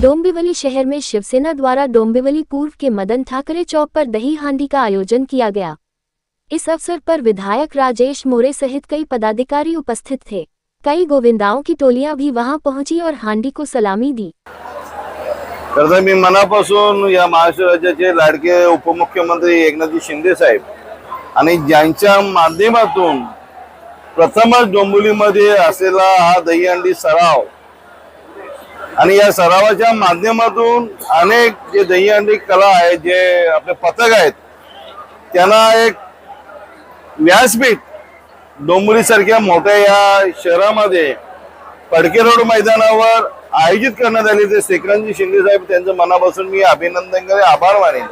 डोंबिवली शहर में शिवसेना द्वारा डोंबिवली पूर्व के मदन ठाकरे चौक पर दही हांडी का आयोजन किया गया। इस अवसर पर विधायक राजेश मोरे सहित कई पदाधिकारी उपस्थित थे। कई गोविंदाओं की टोलियां भी वहां पहुंची और हांडी को सलामी दी। मी मनापासून या महाराष्ट्र राज्याचे लाडके उपमुख्यमंत्री एकनाथ शिंदे साहेब आणि ज्यांच्या माध्यमातून प्रथमच डोंबिवलीमध्ये असलेला हा दहीहंडी सराव आणि या सरावाच्या माध्यमातून अनेक जे दहीहंडी कला आहेत, जे आपले पथक आहेत, त्यांना एक व्यासपीठ डोंबिवली सारख्या मोठ्या या शहरामध्ये फडके रोड मैदानावर आयोजित करण्यात आले। ते एकनाथ शिंदे साहेब त्यांचं मनापासून मी अभिनंदन करेन, आभार मानेन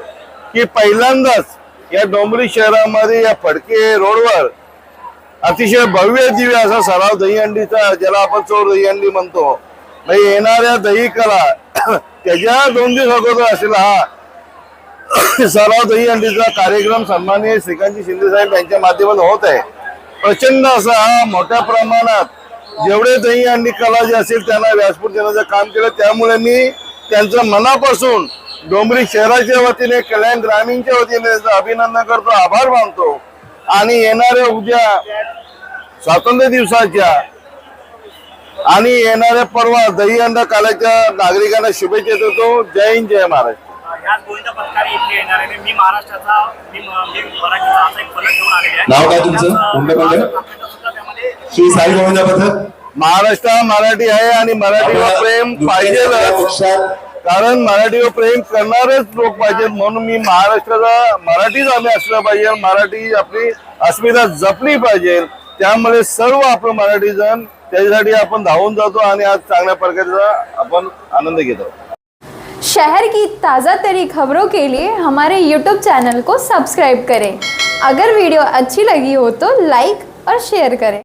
की पहिल्यांदाच या डोंबिवली शहरामध्ये या फडके रोडवर अतिशय भव्य दिव्य असा सराव दहीहंडीचा, ज्याला आपण चोर दहीहंडी म्हणतो, म्हणजे येणाऱ्या दही कला त्याच्या 2 दिवस अगोदर असलेला हा सराव दहीहंडीचा कार्यक्रम सन्माननीय श्रीकांत शिंदे साहेब यांच्या माध्यमातून होत आहे। प्रचंड असा हा मोठ्या प्रमाणात जेवढे दहीहंडी कला जे असेल त्यांना व्यासपीठ देण्याचं काम केलं। त्यामुळे मी त्यांचं मनापासून डोंबिवली शहराच्या वतीने, कल्याण ग्रामीणच्या वतीने त्यांचं अभिनंदन करतो, आभार मानतो आणि येणाऱ्या उद्या स्वातंत्र्य दिवसाच्या आणि येणाऱ्या परवा दहीहंडी कालाच्या नागरिकांना शुभेच्छा देतो। जय हिंद, जय महाराष्ट्र। याच गोविंदा पथकाने इथे येणार आहे। मी महाराष्ट्राचा मराठीचा असा एक फलक घेऊन आलेले आहे। नाव काय तुमचं? श्री साई गोविंदा पथक। महाराष्ट्र मराठी आहे आणि मराठीवर प्रेम पाहिजे, कारण मराठीवर प्रेम करणारेच लोक पाहिजेत, म्हणून मी महाराष्ट्राचा मराठीच आम्ही असलं पाहिजे, मराठी आपली अस्मिता जपली पाहिजे। त्यामुळे सर्व आपण मराठी जण त्यासाठी आपण धावून जातो आणि आज चांगल्या प्रकारचा आपण आनंद घेतो। शहर की ताज़ा तरी खबरों के लिए हमारे YouTube चैनल को सब्सक्राइब करें। अगर वीडियो अच्छी लगी हो तो लाइक और शेयर करें।